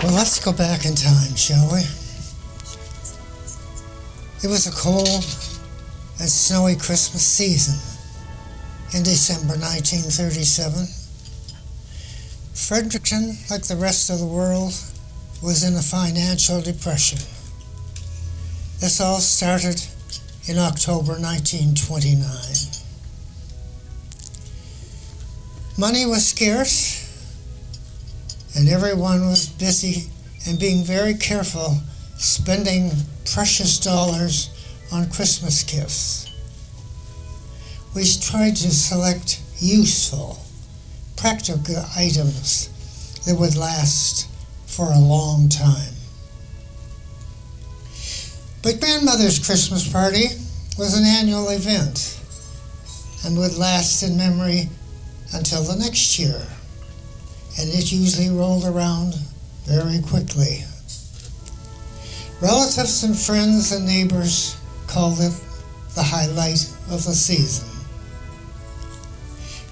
Well, let's go back in time, shall we? It was a cold and snowy Christmas season in December 1937. Fredericton, like the rest of the world, was in a financial depression. This all started in October 1929. Money was scarce, and everyone was busy and being very careful spending precious dollars on Christmas gifts. We tried to select useful, practical items that would last for a long time. But Grandmother's Christmas party was an annual event and would last in memory until the next year, and it usually rolled around very quickly. Relatives and friends and neighbors called it the highlight of the season.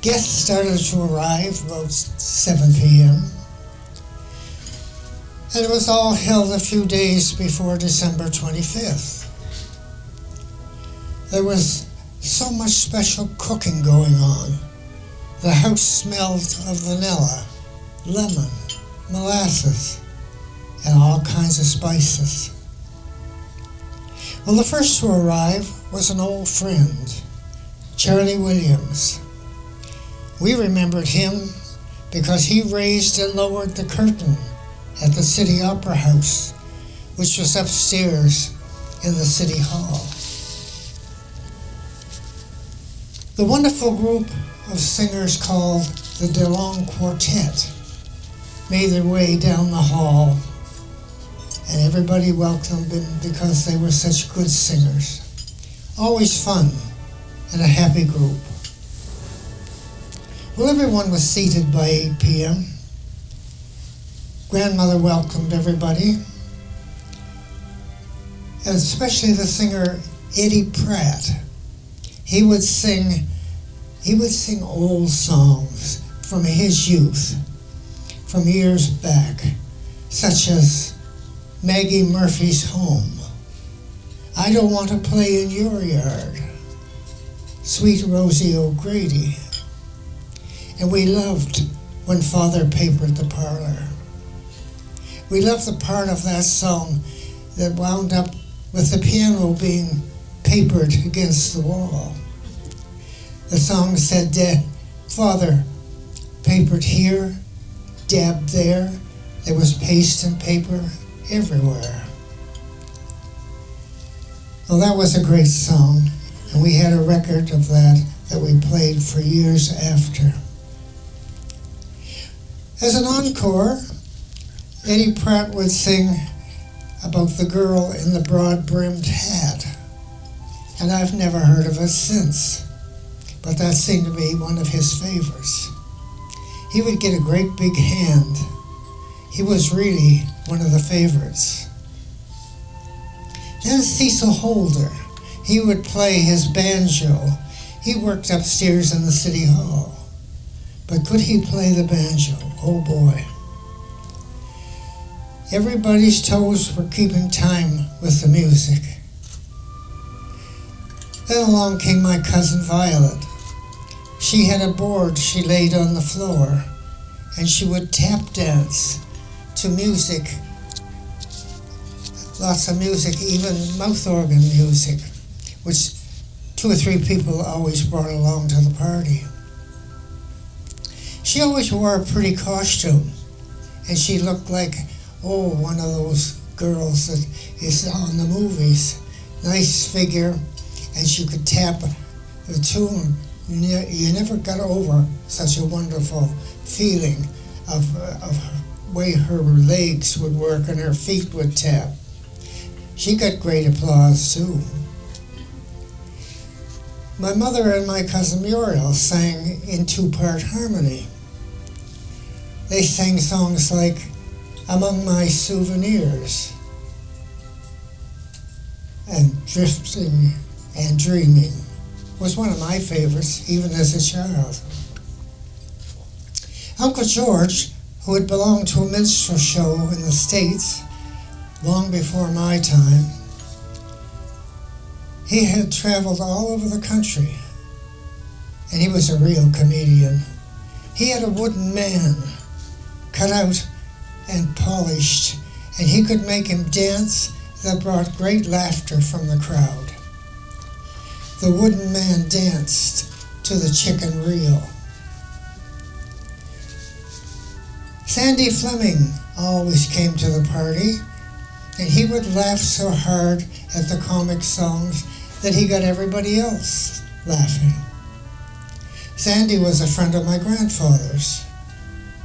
Guests started to arrive about 7 p.m., and it was all held a few days before December 25th. There was so much special cooking going on. The house smelled of vanilla, lemon, molasses, and all kinds of spices. Well, the first to arrive was an old friend, Charlie Williams. We remembered him because he raised and lowered the curtain at the City Opera House, which was upstairs in the City Hall. The wonderful group of singers called the DeLong Quartet made their way down the hall, and everybody welcomed them because they were such good singers. Always fun and a happy group. Well, everyone was seated by 8 p.m. Grandmother welcomed everybody, and especially the singer Eddie Pratt. He would sing old songs from his youth, from years back, such as Maggie Murphy's Home, I Don't Want to Play in Your Yard, Sweet Rosie O'Grady, and we loved When Father Papered the Parlor. We loved the part of that song that wound up with the piano being papered against the wall. The song said, Father papered here, dabbed there, there was paste and paper everywhere. Well, that was a great song, and we had a record of that we played for years after. As an encore, Eddie Pratt would sing about the girl in the broad-brimmed hat, and I've never heard of it since, but that seemed to be one of his favorites. He would get a great big hand. He was really one of the favorites. Then Cecil Holder, he would play his banjo. He worked upstairs in the City Hall. But could he play the banjo? Oh boy. Everybody's toes were keeping time with the music. Then along came my cousin Violet. She had a board she laid on the floor, and she would tap dance to music, lots of music, even mouth organ music, which 2 or 3 people always brought along to the party. She always wore a pretty costume, and she looked like, one of those girls that is on the movies. Nice figure, and she could tap the tune. You never got over such a wonderful feeling of the way her legs would work and her feet would tap. She got great applause too. My mother and my cousin Muriel sang in 2-part harmony. They sang songs like Among My Souvenirs and Drifting and Dreaming was one of my favorites, even as a child. Uncle George who had belonged to a minstrel show in the States long before my time. He had traveled all over the country, and he was a real comedian. He had a wooden man cut out and polished, and he could make him dance that brought great laughter from the crowd. The wooden man danced to the chicken reel. Sandy Fleming always came to the party, and he would laugh so hard at the comic songs that he got everybody else laughing. Sandy was a friend of my grandfather's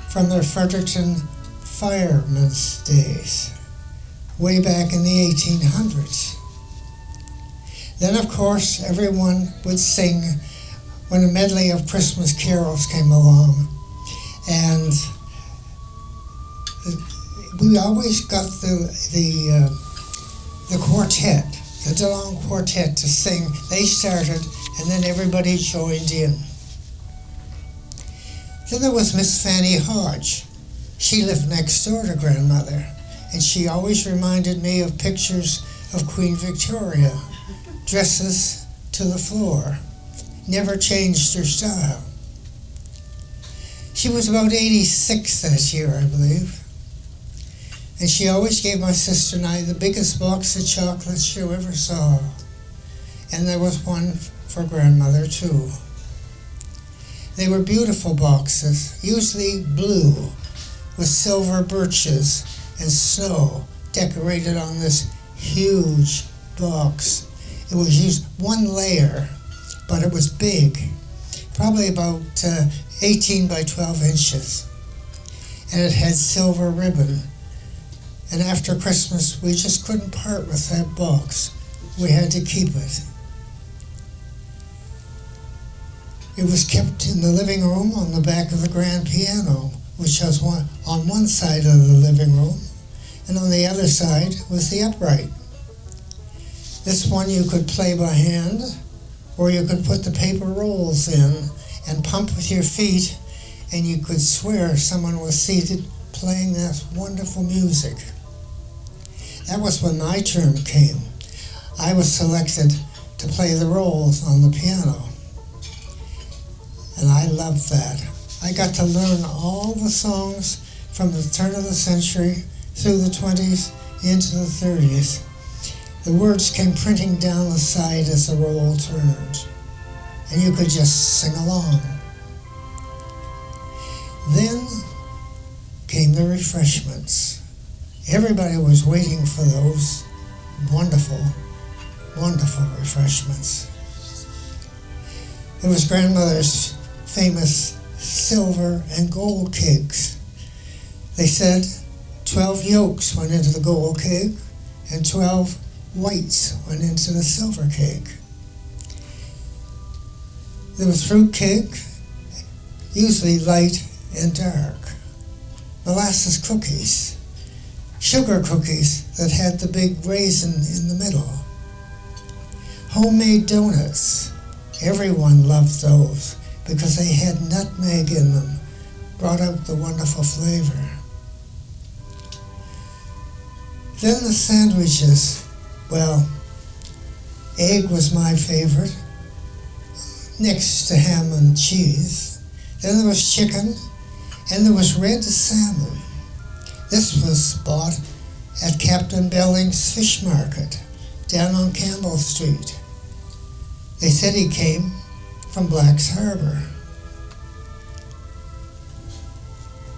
from their Fredericton firemen's days, way back in the 1800s. Then, of course, everyone would sing when a medley of Christmas carols came along, and we always got the quartet, the DeLong Quartet, to sing. They started, and then everybody joined in. Then there was Miss Fanny Hodge. She lived next door to Grandmother, and she always reminded me of pictures of Queen Victoria, dresses to the floor, never changed her style. She was about 86 that year, I believe. And she always gave my sister and I the biggest box of chocolates you ever saw. And there was one for Grandmother, too. They were beautiful boxes, usually blue, with silver birches and snow decorated on this huge box. It was used one layer, but it was big, probably about 18 by 12 inches. And it had silver ribbon. And after Christmas, we just couldn't part with that box. We had to keep it. It was kept in the living room on the back of the grand piano, which was on one side of the living room, and on the other side was the upright. This one you could play by hand, or you could put the paper rolls in and pump with your feet, and you could swear someone was seated playing that wonderful music. That was when my turn came. I was selected to play the rolls on the piano. And I loved that. I got to learn all the songs from the turn of the century through the 20s into the 30s. The words came printing down the side as the roll turned, and you could just sing along. Then came the refreshments. Everybody was waiting for those wonderful, wonderful refreshments. It was Grandmother's famous silver and gold cakes. They said 12 yolks went into the gold cake and 12 whites went into the silver cake. There was fruit cake, usually light and dark. Molasses cookies, sugar cookies that had the big raisin in the middle. Homemade donuts, everyone loved those because they had nutmeg in them, brought out the wonderful flavor. Then the sandwiches, well, egg was my favorite, next to ham and cheese. Then there was chicken, and there was red salmon. This was bought at Captain Belling's Fish Market down on Campbell Street. They said he came from Black's Harbor.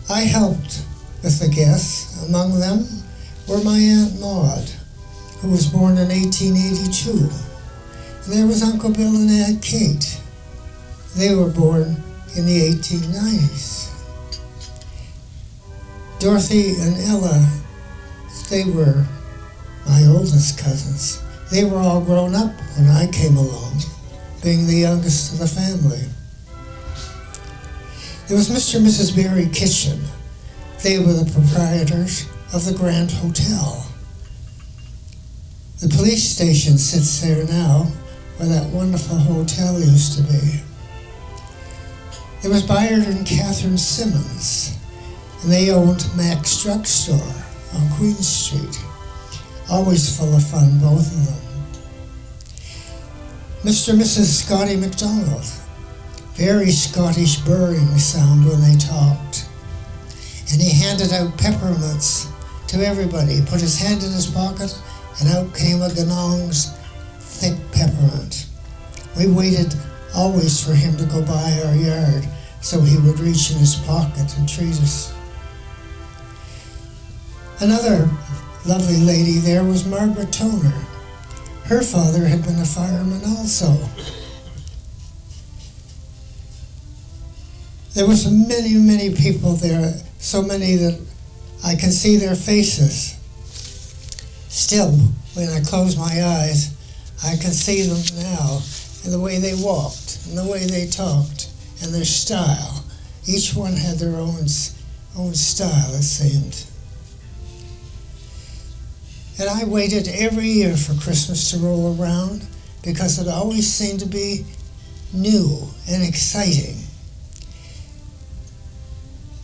I helped with the guests. Among them were my Aunt Maud, who was born in 1882. And there was Uncle Bill and Aunt Kate. They were born in the 1890s. Dorothy and Ella, they were my oldest cousins. They were all grown up when I came along, being the youngest of the family. There was Mr. and Mrs. Berry Kitchen. They were the proprietors of the Grand Hotel. The police station sits there now, where that wonderful hotel used to be. There was Bayard and Catherine Simmons. and they owned Mac's Drugstore on Queen Street. Always full of fun, both of them. Mr. and Mrs. Scotty MacDonald, very Scottish burring sound when they talked. And he handed out peppermints to everybody. He put his hand in his pocket, and out came a Ganong's thick peppermint. We waited always for him to go by our yard so he would reach in his pocket and treat us. Another lovely lady there was Margaret Toner. Her father had been a fireman also. There was many, many people there, so many that I can see their faces. Still, when I close my eyes, I can see them now, and the way they walked, and the way they talked, and their style. Each one had their own style, it seemed. And I waited every year for Christmas to roll around because it always seemed to be new and exciting.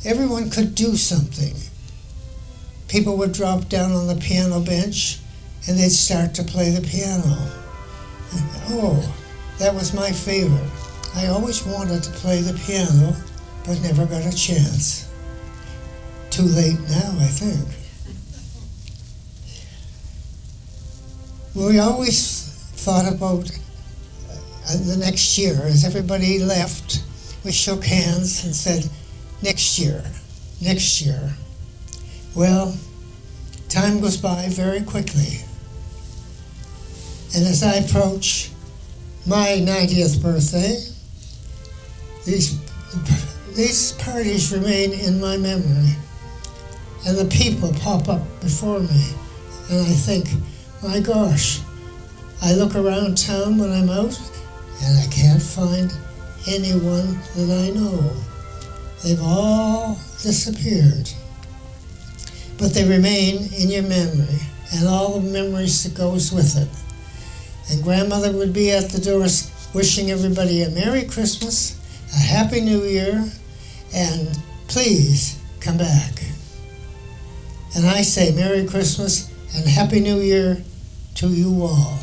Everyone could do something. People would drop down on the piano bench and they'd start to play the piano. And, oh, that was my favorite. I always wanted to play the piano, but never got a chance. Too late now, I think. We always thought about the next year. As everybody left, we shook hands and said, next year, next year. Well, time goes by very quickly. And as I approach my 90th birthday, these parties remain in my memory. And the people pop up before me. And I think, my gosh, I look around town when I'm out and I can't find anyone that I know. They've all disappeared. But they remain in your memory and all the memories that goes with it. And Grandmother would be at the doors wishing everybody a Merry Christmas, a Happy New Year, and please come back. And I say Merry Christmas and Happy New Year to you all.